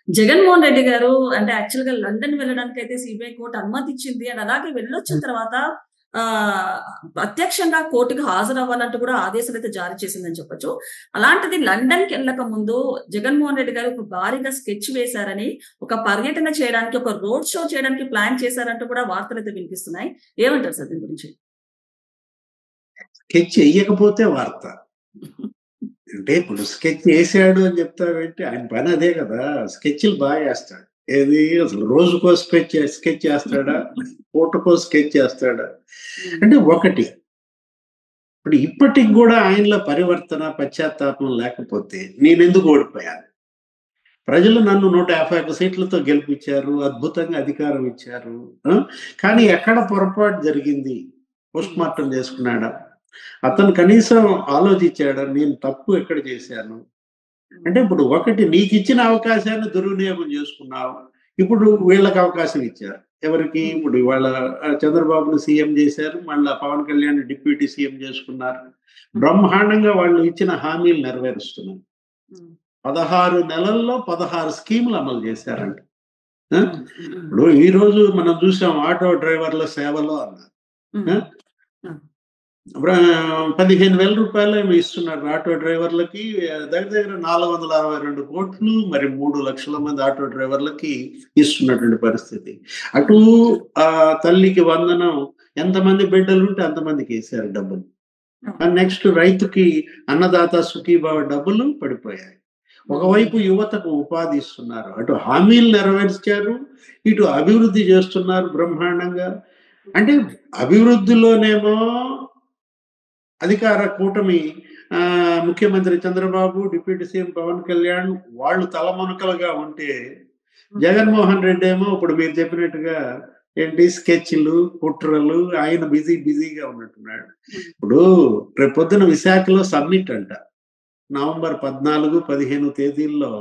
జగన్మోహన్ రెడ్డి గారు అంటే యాక్చువల్‌గా లండన్ వెళ్ళడానికైతే సీబీఐ కోర్ట్ అనుమతిచ్చింది. అండ్ అలాగే వెళ్ళొచ్చిన తర్వాత ఆహ్, ప్రత్యక్షంగా కోర్ట్‌కి హాజరవ్వాలంటూ కూడా ఆదేశాలైతే జారీ చేసిందని చెప్పొచ్చు. అలాంటిది లండన్‌కెళ్ళక ముందు జగన్మోహన్ రెడ్డి గారు ఒక భారీగా స్కెచ్ వేశారని, ఒక పర్యటన చేయడానికి, ఒక రోడ్ షో చేయడానికి ప్లాన్ చేశారంటూ కూడా వార్తలైతే వినిపిస్తున్నాయి. ఏమంటారు సార్ దీని గురించి? స్కెచ్ ఎయ్యకపోతే వార్త. అంటే ఇప్పుడు స్కెచ్ ఏసాడు అని చెప్తావేంటి? ఆయన పని అదే కదా! స్కెచ్‌లు ఏస్తాడు. ఏది అసలు రోజుకో స్కెచ్ ఏస్తాడా? పూటకో స్కెచ్ ఏస్తాడా? అంటే ఒకటి. ఇప్పుడు ఇప్పటికి గూడా ఆయనలో పరివర్తన, పశ్చాత్తాపం లేకపోతే నేనెందుకు ఓడిపోయాను? ప్రజలు నన్ను 151 సీట్లతో గెలిపించారు. అద్భుతంగా అధికారం ఇచ్చారు. ఆ! కానీ ఎక్కడ పొరపాటు జరిగింది? పోస్ట్ మార్టం చేసుకున్నాడా? అతను కనీసం ఆలోచించాడా? నేను తప్పు ఎక్కడ చేశాను? అంటే ఇప్పుడు ఒకటి నీకిచ్చిన అవకాశాన్ని దుర్వినియోగం చేసుకున్నావు. ఇప్పుడు వీళ్ళకి అవకాశం ఇచ్చారు. ఎవరికి? ఇప్పుడు ఇవాళ చంద్రబాబుని సీఎం చేశారు. మళ్ళా పవన్ కళ్యాణ్ డిప్యూటీ సీఎం చేసుకున్నారు. బ్రహ్మాండంగా వాళ్ళు ఇచ్చిన హామీలు నెరవేరుస్తున్నారు. 16 నెలల్లో 16 స్కీములు అమలు చేశారంట. ఆ! ఇప్పుడు ఈరోజు మనం చూసాం ఆటో డ్రైవర్ల సేవలో అన్నారు. ఆ! బ్ర 15,000 ఏమో ఇస్తున్నారు ఆటో డ్రైవర్లకి. దగ్గర దగ్గర 462,00,00,000 మరి 3,00,000 మంది ఆటో డ్రైవర్లకి ఇస్తున్నటువంటి పరిస్థితి. అటు తల్లికి వందనం ఎంతమంది బిడ్డలుంటే అంతమందికేసారు డబ్బులు. నెక్స్ట్ రైతుకి అన్నదాత సుఖీభావ డబ్బులు పడిపోయాయి. ఒకవైపు యువతకు ఉపాధి ఇస్తున్నారు. అటు హామీలు నెరవేర్చారు. ఇటు అభివృద్ధి చేస్తున్నారు బ్రహ్మాండంగా. అంటే అభివృద్ధిలోనేమో అధికార కూటమి ముఖ్యమంత్రి చంద్రబాబు, డిప్యూటీ సీఎం పవన్ కళ్యాణ్ వాళ్ళు తలమునకలుగా ఉంటే, జగన్మోహన్ రెడ్డి ఏమో ఇప్పుడు మీరు చెప్పినట్టుగా ఏంటి స్కెచ్‌లు, కుట్రలు ఆయన బిజీగా ఉన్నట్టున్నాడు. ఇప్పుడు రేపొద్దున విశాఖలో సమ్మిట్ అంట. నవంబర్ 14, 15 తేదీల్లో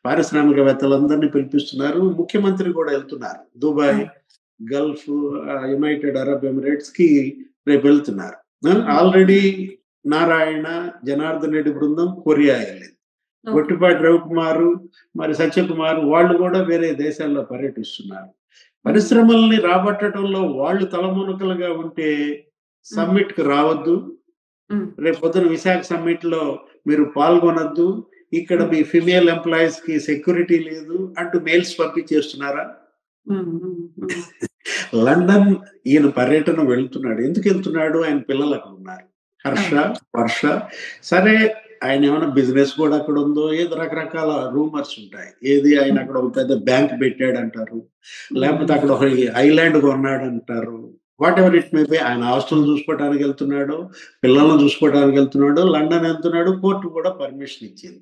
పారిశ్రామికవేత్తలందరినీ పిలిపిస్తున్నారు. ముఖ్యమంత్రి కూడా వెళ్తున్నారు. దుబాయ్, గల్ఫ్, యునైటెడ్ అరబ్ ఎమిరేట్స్‌కి రేపెళ్తున్నారు. ఆల్రెడీ నారాయణ, జనార్దన్ రెడ్డి బృందం కొరియా ఎళ్ళింది. గొట్టిపాటి రవికుమారు, మరి సత్యకుమార్ వాళ్ళు కూడా వేరే దేశాల్లో పర్యటిస్తున్నారు. పరిశ్రమల్ని రాబట్టడంలో వాళ్ళు తలమునకలుగా ఉంటే సమ్మిట్‌కి రావద్దు. రేపొద్దున విశాఖ సమ్మిట్‌లో మీరు పాల్గొనొద్దు. ఇక్కడ మీ ఫీమేల్ ఎంప్లాయీస్‌కి సెక్యూరిటీ లేదు అంటూ మెయిల్స్ పంపించేస్తున్నారా? లండన్ ఈయన పర్యటన వెళ్తున్నాడు. ఎందుకెళ్తున్నాడు? ఆయన పిల్లలు అక్కడ ఉన్నారు. హర్ష, వర్ష. సరే ఆయన ఏమైనా బిజినెస్ కూడా అక్కడ ఉందో ఏదో రకరకాల రూమర్స్ ఉంటాయి. ఏది ఆయన అక్కడ ఒక పెద్ద బ్యాంక్ పెట్టాడంటారు. లేకపోతే అక్కడ ఒక ఐలాండ్ కొన్నాడంటారు. వాటెవర్ ఇట్ మే బి ఆయన ఆస్తులు చూసుకోవడానికి వెళ్తున్నాడు. పిల్లలను చూసుకోవడానికి వెళ్తున్నాడు. లండన్ వెళ్తున్నాడు. కోర్టు కూడా పర్మిషన్ ఇచ్చింది.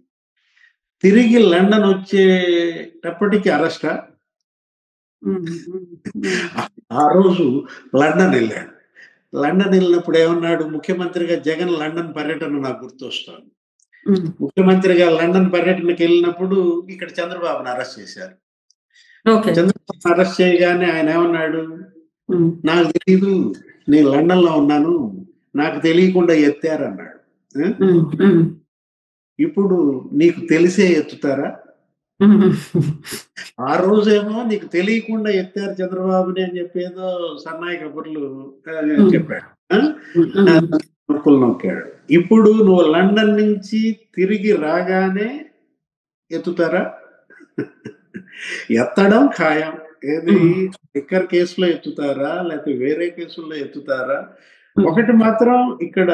తిరిగి లండన్ వచ్చేటప్పటికి అరెస్టా? ఆ రోజు లండన్ వెళ్ళాడు. లండన్ వెళ్ళినప్పుడు ఏమన్నాడు? ముఖ్యమంత్రిగా జగన్ లండన్ పర్యటన నాకు గుర్తొస్తోంది. ముఖ్యమంత్రిగా లండన్ పర్యటనకి వెళ్ళినప్పుడు ఇక్కడ చంద్రబాబుని అరెస్ట్ చేశారు. చంద్రబాబుని అరెస్ట్ చేయగానే ఆయన ఏమన్నాడు? నాకు తెలీదు, నేను లండన్ లో ఉన్నాను, నాకు తెలియకుండా ఎత్తారన్నాడు. ఇప్పుడు నీకు తెలిసే ఎత్తుతారా? ఆ రోజేమో నీకు తెలియకుండా ఎత్తారు చంద్రబాబుని అని చెప్పేదో సన్నాయి కబుర్లు చెప్పాడు. నొక్కాడు. ఇప్పుడు నువ్వు లండన్ నుంచి తిరిగి రాగానే ఎత్తుతారా? ఎత్తడం ఖాయం. ఏది లిక్కర్ కేసులో ఎత్తుతారా? లేకపోతే వేరే కేసుల్లో ఎత్తుతారా? ఒకటి మాత్రం ఇక్కడ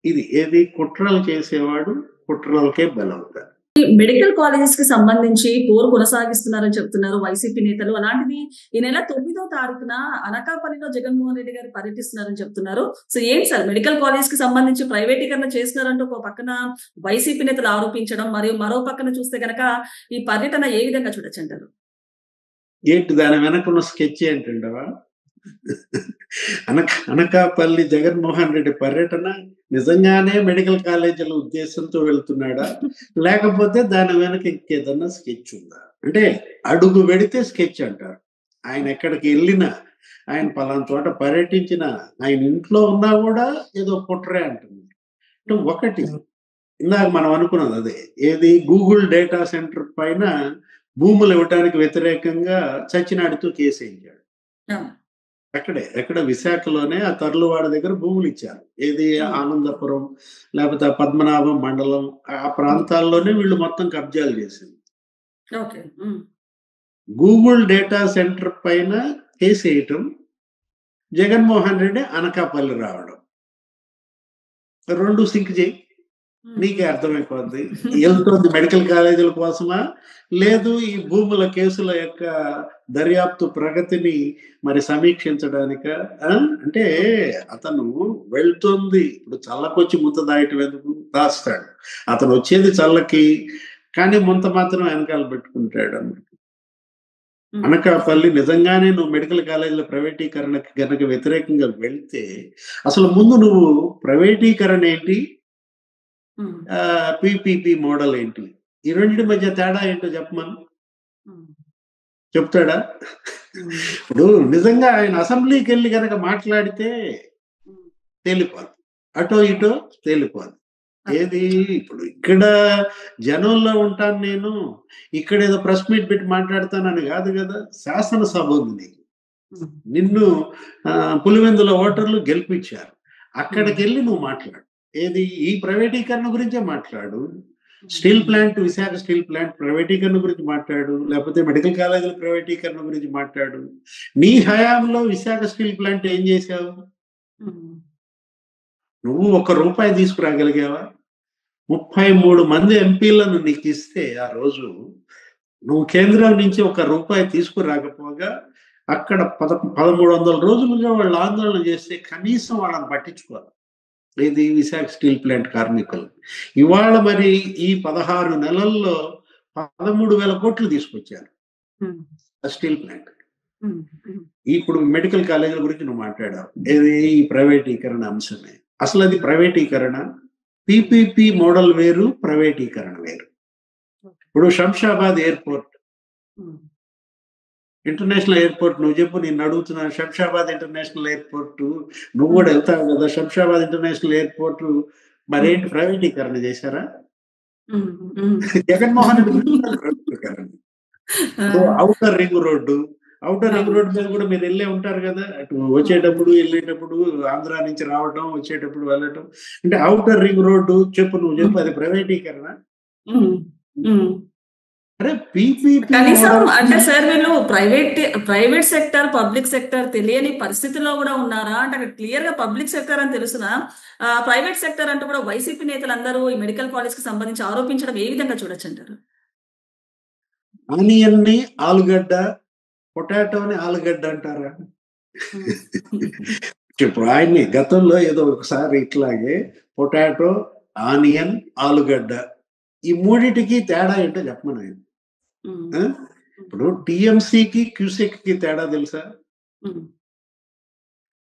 ఇది ఏది కుట్రలు చేసేవాడు కుట్రలకే బలవుతారు. మెడికల్ కాలేజెస్ కి సంబంధించి పోరు కొనసాగిస్తున్నారని చెప్తున్నారు వైసీపీ నేతలు. అలాంటిది ఈ నెల 9వ తారీఖున అనకాపల్లిలో జగన్మోహన్ రెడ్డి గారు పర్యటిస్తున్నారని చెప్తున్నారు. సో ఏంటి సార్ మెడికల్ కాలేజ్ కి సంబంధించి ప్రైవేటీకరణ చేస్తున్నారంటూ ఒక పక్కన వైసీపీ నేతలు ఆరోపించడం, మరియు మరో పక్కన చూస్తే గనక ఈ పర్యటన ఏ విధంగా చూడొచ్చంటారు? ఏంటి దాని వెనకున్న స్కెచ్ ఏంటంటవా? అనకాపల్లి జగన్మోహన్ రెడ్డి పర్యటన నిజంగానే మెడికల్ కాలేజీల ఉద్దేశంతో వెళ్తున్నాడా? లేకపోతే దాని వెనక ఇంకేదన్నా స్కెచ్ ఉందా? అంటే అడుగు పెడితే స్కెచ్ అంటారు. ఆయన ఎక్కడికి వెళ్ళినా, ఆయన పలానా చోట పర్యటించినా, ఆయన ఇంట్లో ఉన్నా కూడా ఏదో కుట్రే అంటున్నారు. ఒకటి ఇందాక మనం అనుకున్నది అదే. ఏది గూగుల్ డేటా సెంటర్ పైన భూములు ఇవ్వటానికి వ్యతిరేకంగా చచ్చినాడుతూ కేసేయించాడు. అవును. ఎక్కడ విశాఖలోనే ఆ తర్లువాడ దగ్గర భూములిచ్చారు. ఏది హ్మ్. ఆనందపురం, లేపోతే ఆ పద్మనాభం మండలం ఆ హ్మ్. ప్రాంతాల్లోనే వీళ్ళు మొత్తం కబ్జాలు చేసింది. ఓకే. హ్మ్. గూగుల్ డేటా సెంటర్ పైన కేసేయటం, జగన్మోహన్ రెడ్డి అనకాపల్లి రావడం. 2 సింక్ చెయ్యి. నీకే హ్మ్. అర్థమైపోద్ది. ఎళ్తోంది మెడికల్ కాలేజీల కోసమా? లేదు ఈ భూముల కేసుల యొక్క దర్యాప్తు ప్రగతిని మరి సమీక్షించడానికా? ఆ! అంటే ఓకే. అతను వెళ్తుంది ఇప్పుడు చల్లకొచ్చి ముంత దాయటం ఎందుకు? దాస్తాడు. అతనొచ్చేది చల్లకి, కానీ ముంత మాత్రం ఎనకాల పెట్టుకుంటాడన్నమాట. హ్మ్. అనకాపల్లి నిజంగానే నువ్వు మెడికల్ కాలేజీల ప్రైవేటీకరణకి గనక వ్యతిరేకంగా వెళ్తే, అసలు ముందు నువ్వు ప్రైవేటీకరణ ఏంటి? హ్మ్. పీపీపీ మోడల్ ఏంటి? ఈ రెండిటి మధ్య తేడా ఏంటో చెప్పమను. హ్మ్. చెప్తాడా? హ్మ్. ఇప్పుడు నిజంగా ఆయన అసెంబ్లీకెళ్ళి గనక మాట్లాడితే హ్మ్. తేలిపోద్ది. అటో ఇటో తేలిపోద్ది. అదే. ఏది ఇప్పుడు ఇక్కడ జనంలో ఉంటాను నేను. ఇక్కడేదో ప్రెస్ మీట్ పెట్టి మాట్లాడతానని గాదు గదా! హ్మ్. శాసనసభ ఉంది నీకు. హ్మ్. నిన్ను పులివెందుల ఓటర్లు గెలిపించారు. హ్మ్. అక్కడికెళ్ళి నువ్వు మాట్లాడు. ఏది ఈ ప్రైవేటీకరణ గురించే మాట్లాడు. హ్మ్. Steel plant Visakha steel plant ప్రైవేటీకరణ గురించి మాట్లాడు. లేకపోతే మెడికల్ కాలేజీల ప్రైవేటీకరణ గురించి మాట్లాడు. నీ హయాంలో విశాఖ స్టీల్ ప్లాంట్ ఏం చేశావు? హ్మ్. నువ్వు ఒక్క రూపాయి తీసుకురాగలిగావా? 33 మంది ఎంపీలను నీకిస్తే ఆ రోజు నువ్వు కేంద్రం నుంచి ఒక రూపాయి తీసుకురాకపోగా అక్కడ 1300 రోజులుగా వాళ్ళు ఆందోళన చేస్తే కనీసం వాళ్ళని పట్టించుకోరు. ఏది విశాఖ స్టీల్ ప్లాంట్ కార్మికులు. ఇవాళ మరి ఈ 16 నెలల్లో 13,000 కోట్లు తీసుకొచ్చారు. హ్మ్. ఆ స్టీల్ ప్లాంట్. హ్మ్. హ్మ్. ఇప్పుడు మెడికల్ కాలేజీల గురించి నువ్వు మాట్లాడావు. ఏది ఈ ప్రైవేటీకరణ అంశమే. అసలది ప్రైవేటీకరణ. పీపీపీ మోడల్ వేరు, ప్రైవేటీకరణ వేరు. ఓకే. ఇప్పుడు శంషాబాద్ ఎయిర్‌పోర్ట్, హ్మ్. ఇంటర్నేషనల్ ఎయిర్‌పోర్ట్ నువ్వు చెప్పు నేనడుగుతున్నాను. శంషాబాద్ ఇంటర్నేషనల్ ఎయిర్‌పోర్ట్ నువ్వు హ్మ్. గూడా ఎళ్తావు గదా! శంషాబాద్ ఇంటర్నేషనల్ ఎయిర్‌పోర్ట్ హ్మ్. మరేంటి ప్రైవేటీకరణ చేశారా? హ్మ్. హ్మ్. జగన్మోహన్ రెడ్డి గురించి ప్రైవేటీకరణ. ఆ! ఇప్పుడు outer ring road. Outer ring అవును. రోడ్ మీద గూడా మీరెళ్ళే ఉంటారు గదా! అటు హ్మ్. వచ్చేటప్పుడు, ఎళ్ళేటప్పుడు ఆంధ్ర నుంచి రావటం, వచ్చేటప్పుడు వెళ్ళటం. అంటే ఔటర్ రింగ్ రోడ్డు చెప్పు నువ్వు చెప్పు హ్మ్. అది ప్రైవేటీకరణ? హ్మ్. హ్మ్. అరే పీపీపీ కనీసం మోడల్‌కి అంటే సార్ వీళ్ళు ప్రైవేట్ సెక్టర్, పబ్లిక్ సెక్టర్ తెలియని పరిస్థితిలో గూడా ఉన్నారా? అంటే అక్కడ క్లియర్‌గా పబ్లిక్ సెక్టర్ అని తెలుసునా, ప్రైవేట్ సెక్టర్ అంటూ కూడా వైసీపీ నేతలందరూ ఈ మెడికల్ కాలేజ్‌కి సంబంధించి ఆరోపించడం ఏ విధంగా చూడొచ్చంటారు? ఆనియన్‌ని ఆలుగడ్డ, పొటాటోని ఆలుగడ్డ అంటారా? హ్మ్. ఇప్పుడు ఆయన్ని గతంలో ఏదో ఒకసారి ఇట్లాగే పొటాటో, ఆనియన్, ఆలుగడ్డ ఈ మూడిటికి తేడా ఏంటో చెప్పమనాయన. హ్మ్. ఆ! ఇప్పుడు టీఎంసీకి, క్యూసెక్‌కి తేడా తెలుసా? హ్మ్.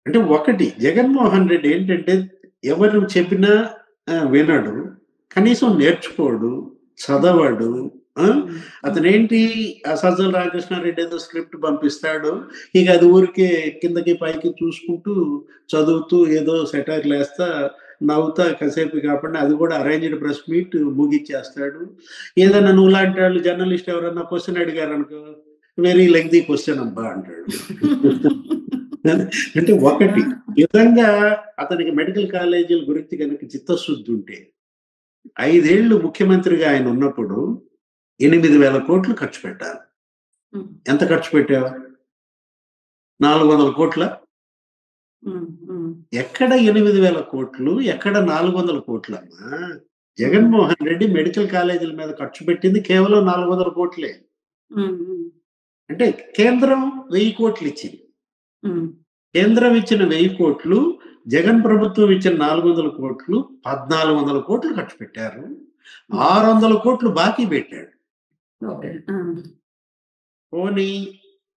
అంటే ఒకటి జగన్మోహన్ రెడ్డి ఏంటంటే ఎవరు చెప్పినా వినడు. కనీసం నేర్చుకోడు, హ్మ్. చదవడు. ఆ! హ్మ్. హ్మ్. అతనేంటి సజ్జల రామకృష్ణారెడ్డి ఏదో స్క్రిప్ట్ పంపిస్తాడు. ఇక అది ఊరికే కిందకి పైకి చూసుకుంటూ, చదువుతూ ఏదో సెటైర్‌లేస్తా, నవ్వుతా కాసేపు కాకుండా అది కూడా అరేంజ్డ్ ప్రెస్ మీట్ ముగిచ్చేస్తాడు. హ్మ్. ఏదన్నా నువ్వులాంటి వాళ్ళు జర్నలిస్ట్ ఎవరన్నా క్వెషన్ అడిగారనుకో, వెరీ లెంగ్తీ క్వెషన్ అబ్బా! అంటాడు. అంటే ఆ! ఒకటి నిజంగా అతనికి మెడికల్ కాలేజీల గురించి గనక చిత్తశుద్ధి ఉంటే 5 ఏళ్ళు ముఖ్యమంత్రిగా ఆయన ఉన్నప్పుడు 8,000 కోట్లు ఖర్చు పెట్టారు. హ్మ్. ఎంత ఖర్చు పెట్టావు? 400 కోట్ల? హ్మ్. హ్మ్. ఎక్కడ 8,000 కోట్లు? ఎక్కడ 400 కోట్లమ్మా? హ్మ్. జగన్మోహన్ రెడ్డి మెడికల్ కాలేజీల మీద ఖర్చు పెట్టింది కేవలం 400 కోట్లే. హ్మ్. హ్మ్. అంటే కేంద్రం 1000 కోట్లు ఇచ్చింది. హ్మ్. కేంద్రం ఇచ్చిన 1000 కోట్లు, జగన్ ప్రభుత్వం ఇచ్చిన 400 కోట్లు, 1400 కోట్లు ఖర్చు పెట్టారు. హ్మ్. 600 కోట్లు బాకీ పెట్టాడు. ఓకే. ఆ! పోనీ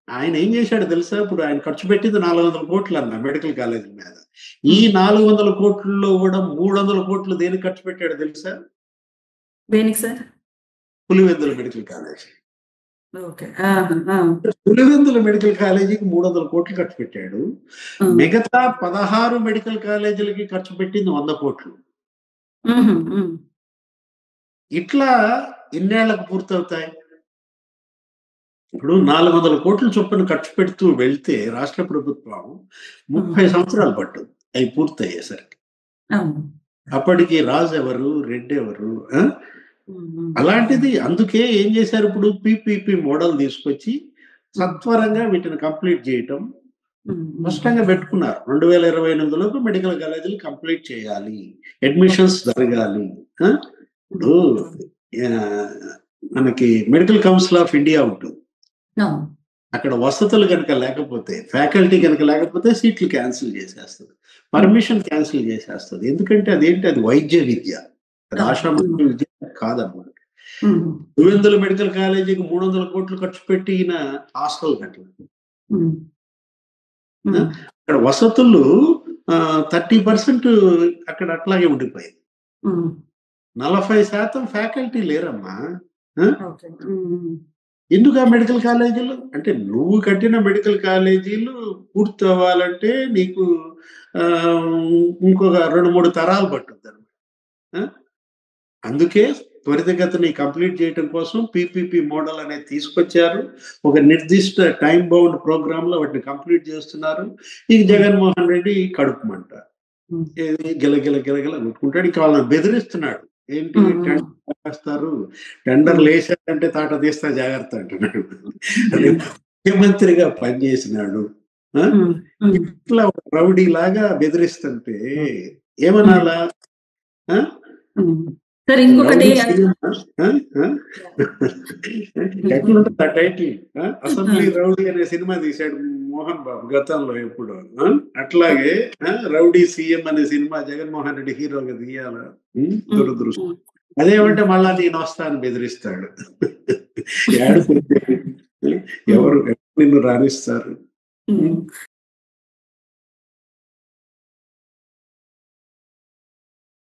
ఆయన ఏం చేశాడో తెలుసా? ఇప్పుడు ఆయన ఖర్చు పెట్టింది 400 కోట్లన్న మెడికల్ కాలేజీల మీద. ఈ హ్మ్. 400 కోట్లలో కూడా 300 కోట్లు దేనికి ఖర్చు పెట్టాడో తెలుసా? దేనికి sir? Pulivendula medical college. Okay. ఆహా! ఆ! పులివెందుల మెడికల్ కాలేజీకి 300 కోట్లు ఖర్చు పెట్టాడు. ఆ! మిగతా 16 మెడికల్ కాలేజీలకి ఖర్చు పెట్టింది 100 కోట్లు. హుహు. హ్మ్. ఇట్లా ఇన్నేళ్లకు పూర్తవుతాయి? ఇప్పుడు 400 కోట్ల చొప్పున ఖర్చు పెడుతూ వెళ్తే రాష్ట్ర ప్రభుత్వం 30 సంవత్సరాలు పట్టుద్ది అవి పూర్తయ్యేసరికి. అవును. అప్పటికి రాజు ఎవరు? రెడ్డి ఎవరు? అలాంటిది అందుకే ఏం చేశారు, ఇప్పుడు పీపీపీ మోడల్ తీసుకొచ్చి సత్వరంగా వీటిని కంప్లీట్ చేయటం స్పష్టంగా పెట్టుకున్నారు. 2028లోపు మెడికల్ కాలేజీలు కంప్లీట్ చేయాలి, అడ్మిషన్స్ జరగాలి. ఇప్పుడు మనకి మెడికల్ కౌన్సిల్ ఆఫ్ ఇండియా ఉంటుంది. అక్కడ వసతులు కనుక లేకపోతే, ఫ్యాకల్టీ కనుక లేకపోతే సీట్లు క్యాన్సిల్ చేసేస్తుంది, పర్మిషన్ క్యాన్సిల్ చేసేస్తుంది. ఎందుకంటే అదేంటి, అది వైద్య విద్య, అది ఆశ్రమ విద్య కాదన్నమాట. 200 మెడికల్ కాలేజీకి 300 కోట్లు ఖర్చు పెట్టి ఈయన హాస్టల్ కట్టలేదు. అక్కడ వసతులు 30% అక్కడ అట్లాగే ఉండిపోయింది. 40% ఫ్యాకల్టీ లేరమ్మా. ఎందుకు ఆ మెడికల్ కాలేజీలు అంటే, నువ్వు కట్టిన మెడికల్ కాలేజీలు పూర్తి అవ్వాలంటే నీకు ఇంకొక 2-3 తరాలు పట్టుద్ది అనమాట. అందుకే త్వరితగతిని కంప్లీట్ చేయడం కోసం పీపీపీ మోడల్ అనేది తీసుకొచ్చారు. ఒక నిర్దిష్ట టైం బౌండ్ ప్రోగ్రామ్ లో వాటిని కంప్లీట్ చేస్తున్నారు. ఇక జగన్మోహన్ రెడ్డి కడుపు మంట, గిలగిల గిలగిల కొట్టుకుంటాడు. ఇక వాళ్ళని బెదిరిస్తున్నాడు. ఏంటి, టెండర్ వేస్తారు, టెండర్లు వేసాడంటే తాట తీస్తా జాగ్రత్త అంటున్నాడు. అదే ముఖ్యమంత్రిగా పనిచేసినాడు, ఇట్లా ఒక రౌడీ లాగా బెదిరిస్తుంటే ఏమనాలా? ఇంకొకటి ఎట్లుంటుంది ఆ టైటిల్? అసెంబ్లీ రౌడీ అనే సినిమా తీశాడు మోహన్ బాబు గతంలో ఎప్పుడు. అట్లాగే రౌడీ సీఎం అనే సినిమా జగన్మోహన్ రెడ్డి హీరోగా తీయాల. దురదృష్టం. అదేమంటే మళ్ళా నేను వస్తాను బెదిరిస్తాడు. ఎవరు నిన్ను రాణిస్తారు?